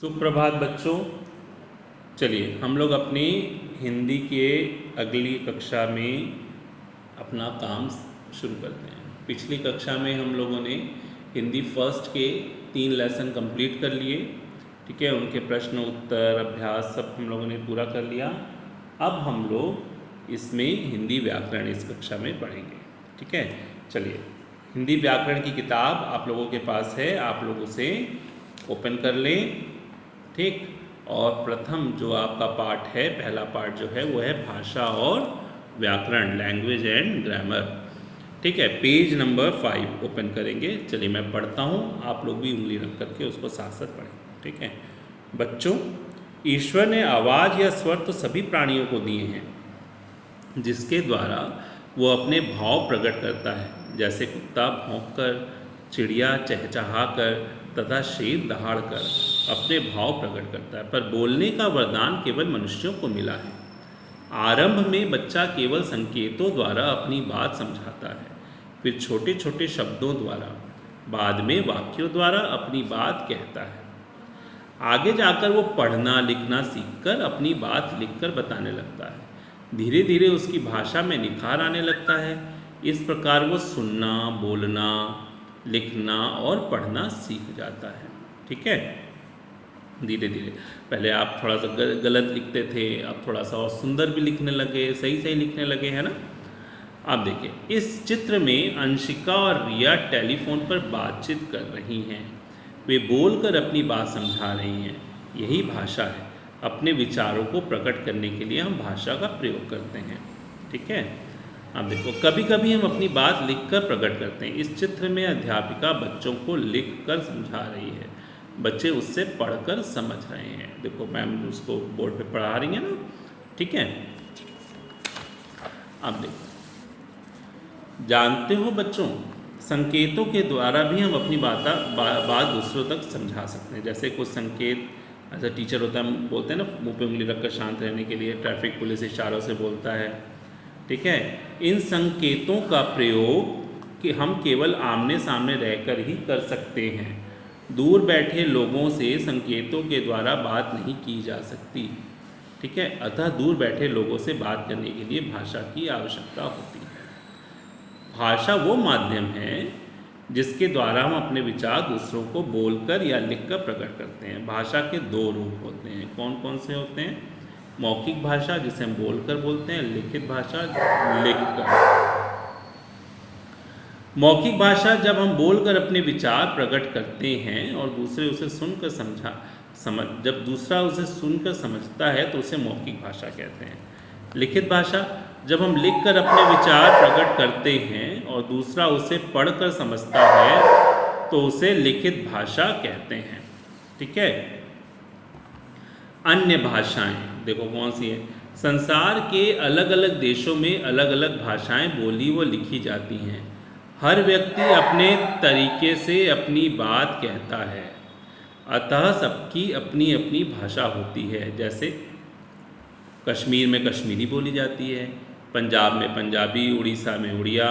सुप्रभात बच्चों। चलिए हम लोग अपनी हिंदी के अगली कक्षा में अपना काम शुरू करते हैं। पिछली कक्षा में हम लोगों ने हिंदी फर्स्ट के 3 लेसन कंप्लीट कर लिए, ठीक है। उनके प्रश्न उत्तर अभ्यास सब हम लोगों ने पूरा कर लिया। अब हम लोग इसमें हिंदी व्याकरण इस कक्षा में पढ़ेंगे, ठीक है। चलिए, हिंदी व्याकरण की किताब आप लोगों के पास है, आप लोग उसे ओपन कर लें, ठीक। और प्रथम जो आपका पाठ है, पहला पाठ जो है वो है भाषा और व्याकरण, लैंग्वेज एंड ग्रामर, ठीक है। पेज नंबर 5 ओपन करेंगे। चलिए मैं पढ़ता हूँ, आप लोग भी उंगली रख करके उसको साथ साथ पढ़ें, ठीक है। बच्चों, ईश्वर ने आवाज़ या स्वर तो सभी प्राणियों को दिए हैं, जिसके द्वारा वो अपने भाव प्रकट करता है, जैसे कुत्ता भौंककर, चिड़िया चहचहाकर तथा शेर दहाड़कर अपने भाव प्रकट करता है। पर बोलने का वरदान केवल मनुष्यों को मिला है। आरंभ में बच्चा केवल संकेतों द्वारा अपनी बात समझाता है, फिर छोटे छोटे शब्दों द्वारा, बाद में वाक्यों द्वारा अपनी बात कहता है। आगे जाकर वो पढ़ना लिखना सीखकर अपनी बात लिखकर बताने लगता है। धीरे धीरे उसकी भाषा में निखार आने लगता है। इस प्रकार वो सुनना, बोलना, लिखना और पढ़ना सीख जाता है, ठीक है। धीरे धीरे, पहले आप थोड़ा सा गलत लिखते थे, अब थोड़ा सा और सुंदर भी लिखने लगे, सही सही लिखने लगे, है ना। आप देखिए, इस चित्र में अंशिका और रिया टेलीफोन पर बातचीत कर रही हैं। वे बोलकर अपनी बात समझा रही हैं। यही भाषा है। अपने विचारों को प्रकट करने के लिए हम भाषा का प्रयोग करते हैं, ठीक है। अब देखो, कभी कभी हम अपनी बात लिखकर प्रकट करते हैं। इस चित्र में अध्यापिका बच्चों को लिखकर समझा रही है, बच्चे उससे पढ़कर समझ रहे हैं। देखो मैम उसको बोर्ड पे पढ़ा रही है ना, ठीक है। अब देखो, जानते हो बच्चों, संकेतों के द्वारा भी हम अपनी बात दूसरों तक समझा सकते हैं। जैसे कुछ संकेत, ऐसा टीचर होता है, बोलते हैं ना मुँह पे उंगली रखकर शांत रहने के लिए, ट्रैफिक पुलिस इशारों से बोलता है, ठीक है। इन संकेतों का प्रयोग कि हम केवल आमने सामने रहकर ही कर सकते हैं। दूर बैठे लोगों से संकेतों के द्वारा बात नहीं की जा सकती, ठीक है। अतः दूर बैठे लोगों से बात करने के लिए भाषा की आवश्यकता होती है। भाषा वो माध्यम है जिसके द्वारा हम अपने विचार दूसरों को बोलकर या लिखकर प्रकट करते हैं। भाषा के 2 रूप होते हैं। कौन कौन से होते हैं? मौखिक भाषा, जिसे हम बोलकर बोलते हैं, लिखित भाषा, लिखकर। मौखिक भाषा जब हम बोलकर अपने विचार प्रकट करते हैं और दूसरे उसे सुनकर जब दूसरा उसे सुनकर समझता है तो उसे मौखिक भाषा कहते हैं। लिखित भाषा जब हम लिखकर अपने विचार प्रकट करते हैं और दूसरा उसे पढ़कर समझता है तो उसे लिखित भाषा कहते हैं, ठीक है। अन्य भाषाएं देखो कौन सी है। संसार के अलग अलग देशों में अलग अलग भाषाएं बोली व लिखी जाती हैं। हर व्यक्ति अपने तरीके से अपनी बात कहता है, अतः सबकी अपनी अपनी भाषा होती है। जैसे कश्मीर में कश्मीरी बोली जाती है, पंजाब में पंजाबी, उड़ीसा में उड़िया,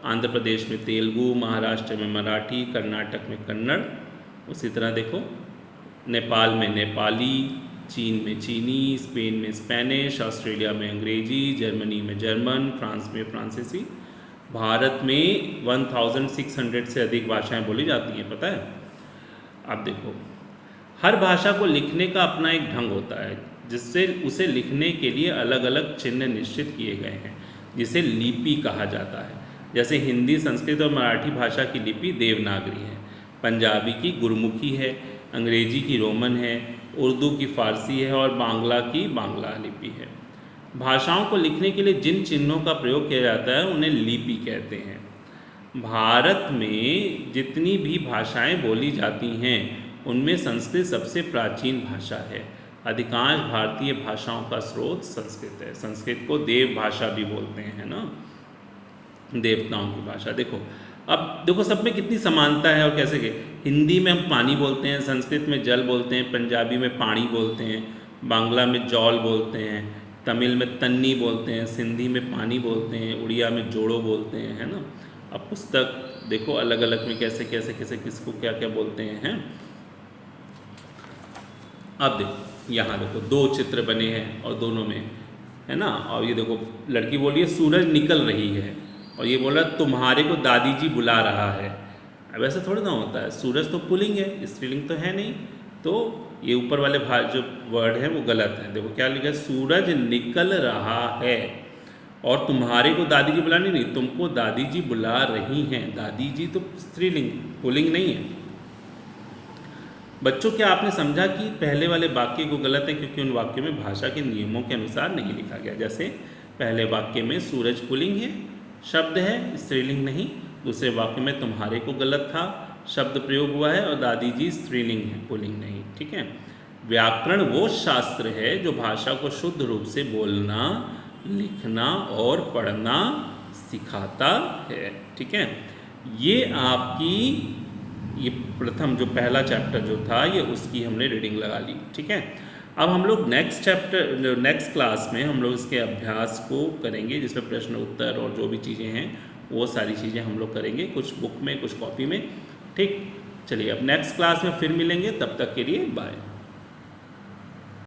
आंध्र प्रदेश में तेलुगु, महाराष्ट्र में मराठी, कर्नाटक में कन्नड़। उसी तरह देखो, नेपाल में नेपाली, चीन में चीनी, स्पेन में स्पेनिश, ऑस्ट्रेलिया में अंग्रेजी, जर्मनी में जर्मन, फ्रांस में फ्रांसीसी। भारत में 1600 से अधिक भाषाएं बोली जाती हैं, पता है। अब देखो, हर भाषा को लिखने का अपना एक ढंग होता है, जिससे उसे लिखने के लिए अलग अलग चिन्ह निश्चित किए गए हैं, जिसे लिपि कहा जाता है। जैसे हिंदी, संस्कृत और मराठी भाषा की लिपि देवनागरी है, पंजाबी की गुरमुखी है, अंग्रेजी की रोमन है, उर्दू की फ़ारसी है और बांग्ला की बांग्ला लिपि है। भाषाओं को लिखने के लिए जिन चिन्हों का प्रयोग किया जाता है उन्हें लिपि कहते हैं। भारत में जितनी भी भाषाएं बोली जाती हैं उनमें संस्कृत सबसे प्राचीन भाषा है। अधिकांश भारतीय भाषाओं का स्रोत संस्कृत है। संस्कृत को देव भाषा भी बोलते हैं, है ना, देवताओं की भाषा। देखो, अब देखो सब में कितनी समानता है और कैसे के। हिंदी में हम पानी बोलते हैं, संस्कृत में जल बोलते हैं, पंजाबी में पानी बोलते हैं, बांग्ला में जौल बोलते हैं, तमिल में तन्नी बोलते हैं, सिंधी में पानी बोलते हैं, उड़िया में जोड़ो बोलते हैं, है ना। अब पुस्तक देखो अलग अलग में कैसे कैसे कैसे किसको क्या क्या बोलते हैं। अब देखो यहाँ देखो दो चित्र बने हैं और दोनों में है ना, और ये देखो लड़की बोल रही है सूरज निकल रही है, और ये बोल रहा है तुम्हारे को दादी जी बुला रहा है। अब ऐसा थोड़ी ना होता है, सूरज तो पुल्लिंग है, स्त्रीलिंग तो है नहीं, तो ये ऊपर वाले भाग जो वर्ड है वो गलत है। देखो क्या लिखा है, सूरज निकल रहा है, और तुम्हारे को दादी जी बुलानी नहीं, तुमको दादी जी बुला रही हैं। दादी जी तो स्त्रीलिंग, पुल्लिंग नहीं है। बच्चों क्या आपने समझा कि पहले वाले वाक्य को गलत है क्योंकि उन वाक्यों में भाषा के नियमों के अनुसार नहीं लिखा गया। जैसे पहले वाक्य में सूरज पुल्लिंग है, शब्द है, स्त्रीलिंग नहीं। दूसरे वाक्य में तुम्हारे को गलत था, शब्द प्रयोग हुआ है, और दादी जी स्त्रीलिंग है, पुल्लिंग नहीं। ठीक है। व्याकरण वो शास्त्र है जो भाषा को शुद्ध रूप से बोलना, लिखना और पढ़ना सिखाता है। ठीक है। ये आपकी ये प्रथम जो पहला चैप्टर जो था ये उसकी हमने रीडिंग लगा ली। ठीक है। अब हम लोग नेक्स्ट क्लास में हम लोग इसके अभ्यास को करेंगे, जिसमें प्रश्न उत्तर और जो भी चीज़ें हैं वो सारी चीज़ें हम लोग करेंगे, कुछ बुक में कुछ कॉपी में। ठीक, चलिए अब नेक्स्ट क्लास में फिर मिलेंगे, तब तक के लिए बाय।